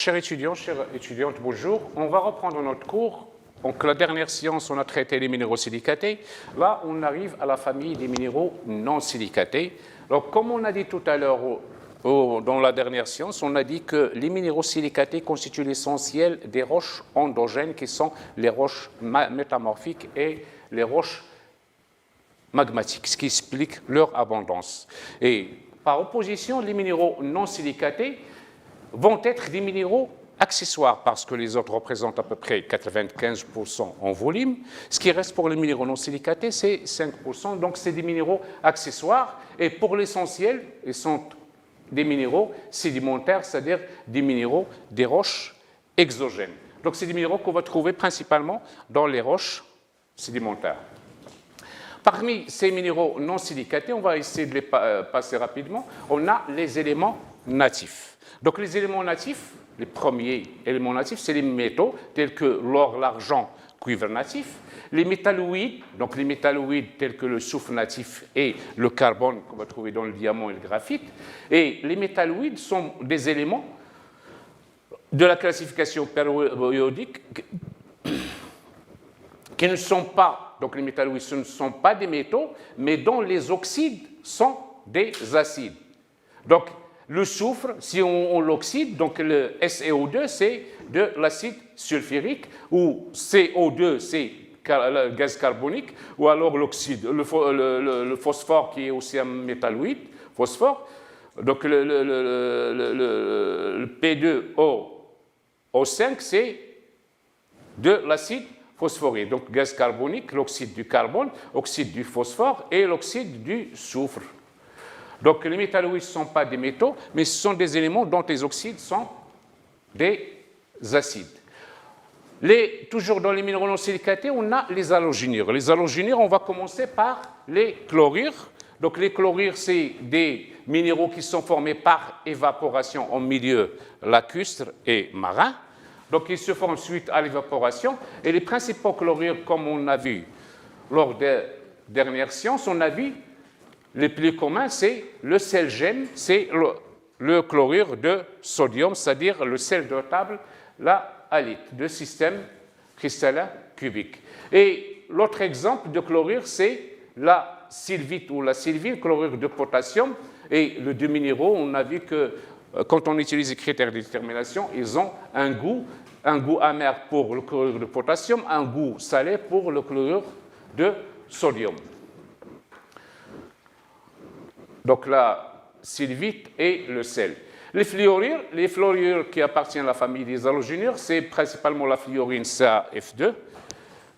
Chers étudiants, chères étudiantes, bonjour. On va reprendre notre cours. Donc, la dernière séance, on a traité les minéraux silicatés. Là, on arrive à la famille des minéraux non silicatés. Donc, comme on a dit tout à l'heure dans la dernière séance, on a dit que les minéraux silicatés constituent l'essentiel des roches endogènes, qui sont les roches métamorphiques et les roches magmatiques, ce qui explique leur abondance. Et par opposition, les minéraux non silicatés vont être des minéraux accessoires, parce que les autres représentent à peu près 95% en volume. Ce qui reste pour les minéraux non silicatés, c'est 5%. Donc, c'est des minéraux accessoires. Et pour l'essentiel, ils sont des minéraux sédimentaires, c'est-à-dire des minéraux des roches exogènes. Donc, c'est des minéraux qu'on va trouver principalement dans les roches sédimentaires. Parmi ces minéraux non silicatés, on va essayer de les passer rapidement, on a les éléments natifs. Donc, les éléments natifs, les premiers éléments natifs, c'est les métaux, tels que l'or, l'argent, cuivre natif. Les métalloïdes, donc les métalloïdes tels que le soufre natif et le carbone qu'on va trouver dans le diamant et le graphite. Et les métalloïdes sont des éléments de la classification périodique qui ne sont pas, donc les métalloïdes, ce ne sont pas des métaux, mais dont les oxydes sont des acides. Donc, le soufre, si on l'oxyde, donc le SeO2, c'est de l'acide sulfurique, ou CO2, c'est le gaz carbonique, ou alors l'oxyde, le phosphore qui est aussi un métalloïde, phosphore. Donc le P2O5, c'est de l'acide phosphorique. Donc gaz carbonique, l'oxyde du carbone, oxyde du phosphore et l'oxyde du soufre. Donc, les métalloïdes ne sont pas des métaux, mais ce sont des éléments dont les oxydes sont des acides. Toujours dans les minéraux non silicatés, on a les halogénures. Les halogénures, on va commencer par les chlorures. Donc, les chlorures, c'est des minéraux qui sont formés par évaporation en milieu lacustre et marin. Donc, ils se forment suite à l'évaporation. Et les principaux chlorures, comme on a vu lors des dernières séances, on a vu les plus communs, c'est le selgème, c'est le chlorure de sodium, c'est-à-dire le sel de table, la halite, de système cristallin cubique. Et l'autre exemple de chlorure, c'est la sylvite ou la sylvine, chlorure de potassium. Et les deux minéraux, on a vu que quand on utilise les critères de détermination, ils ont un goût amer pour le chlorure de potassium, un goût salé pour le chlorure de sodium. Donc la sylvite et le sel. Les fluorures qui appartiennent à la famille des halogénures, c'est principalement la fluorine CaF2.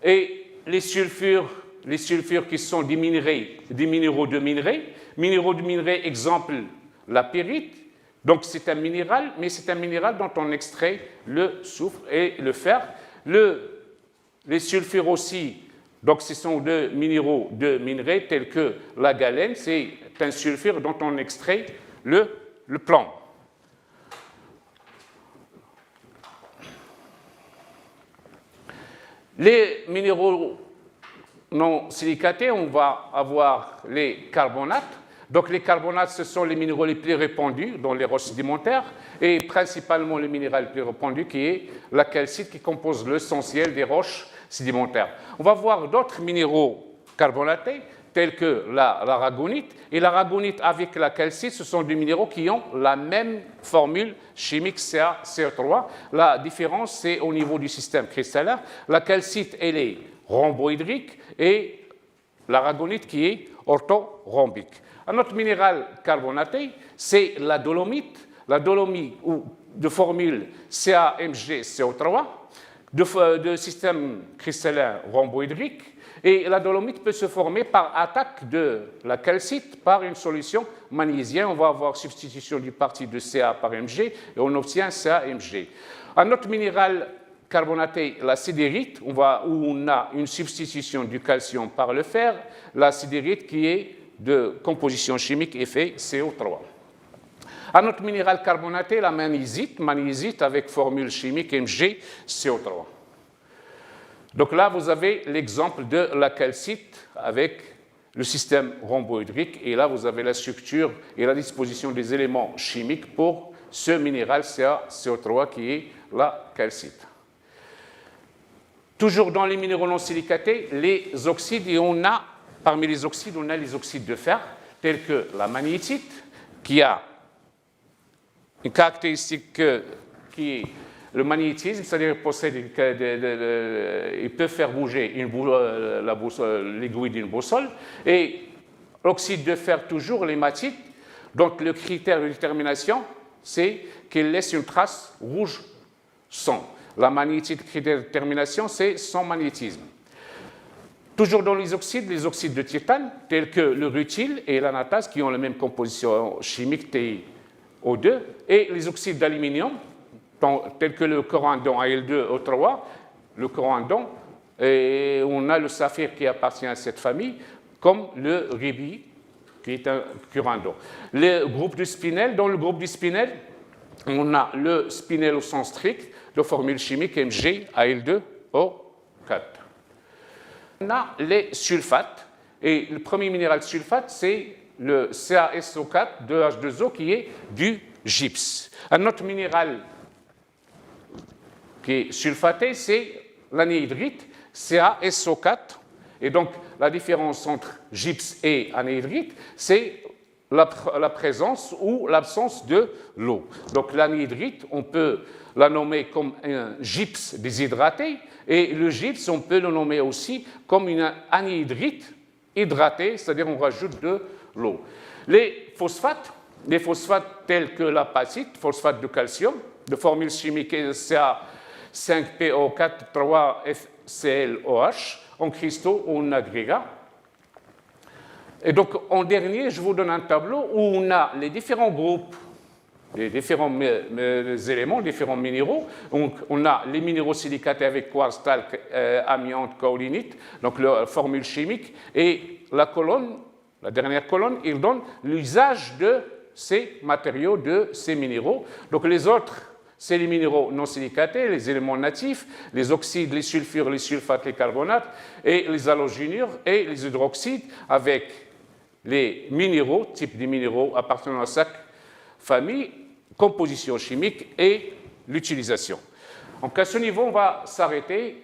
Et les sulfures qui sont des minéraux de minerai. Minéraux de minerai, exemple, la pyrite. Donc c'est un minéral, mais c'est un minéral dont on extrait le soufre et le fer. Les sulfures aussi, donc ce sont deux minéraux de minerai tels que la galène, c'est un sulfure dont on extrait le plomb. Les minéraux non silicatés, on va avoir les carbonates. Donc les carbonates, ce sont les minéraux les plus répandus dans les roches sédimentaires et principalement le minéral le plus répandu qui est la calcite qui compose l'essentiel des roches sédimentaires. On va voir d'autres minéraux carbonatés tels que l'aragonite. Et l'aragonite avec la calcite, ce sont des minéraux qui ont la même formule chimique CaCO3. La différence, c'est au niveau du système cristallin. La calcite, elle est rhomboédrique et l'aragonite qui est orthorhombique. Un autre minéral carbonaté, c'est la dolomite. La dolomite de formule CaMgCO3, de système cristallin rhomboédrique. Et la dolomite peut se former par attaque de la calcite par une solution magnésienne. On va avoir substitution du parti de Ca par Mg et on obtient CaMg. Un autre minéral carbonaté, la sidérite, où on a une substitution du calcium par le fer. La sidérite qui est de composition chimique effet CO3. Un autre minéral carbonaté, la magnézite avec formule chimique MgCO3. Donc là, vous avez l'exemple de la calcite avec le système rhomboédrique. Et là, vous avez la structure et la disposition des éléments chimiques pour ce minéral CaCO3 qui est la calcite. Toujours dans les minéraux non silicatés, les oxydes, et parmi les oxydes, on a les oxydes de fer, tels que la magnétite, qui a une caractéristique qui est le magnétisme, c'est-à-dire il peut faire bouger l'aiguille d'une boussole, et l'oxyde de fer, toujours l'hématite. Donc le critère de détermination, c'est qu'il laisse une trace rouge sang. La magnétite, critère de détermination, c'est son magnétisme. Toujours dans les oxydes de titane, tels que le rutile et l'anatase, qui ont la même composition chimique TiO2, et les oxydes d'aluminium, tels que le corindon Al2O3, le corindon, et on a le saphir qui appartient à cette famille, comme le rubis, qui est un corindon. Le groupe du spinel, dans le groupe du spinel, on a le spinel au sens strict, de formule chimique MgAl2O4. On a les sulfates, et le premier minéral sulfate, c'est le CaSO4 de H2O qui est du gypse. Un autre minéral qui est sulfaté, c'est l'anhydrite, CaSO4. Et donc, la différence entre gypse et anhydrite, c'est la présence ou l'absence de l'eau. Donc, l'anhydrite, on peut la nommer comme un gypse déshydraté, et le gypse, on peut le nommer aussi comme une anhydrite hydratée, c'est-à-dire on rajoute de l'eau. Les phosphates tels que l'apatite, phosphate de calcium, de formule chimique Ca5PO4,3FClOH, en cristaux ou en agrégats. Et donc, en dernier, je vous donne un tableau où on a les différents groupes, les différents éléments, différents minéraux. Donc, on a les minéraux silicatés avec quartz, talc, amiante, kaolinite, donc la formule chimique. Et la dernière colonne, il donne l'usage de ces matériaux, de ces minéraux. Donc, les autres, c'est les minéraux non silicatés, les éléments natifs, les oxydes, les sulfures, les sulfates, les carbonates, et les halogénures et les hydroxydes avec les minéraux, types de minéraux appartenant à chaque famille, composition chimique et l'utilisation. Donc à ce niveau, on va s'arrêter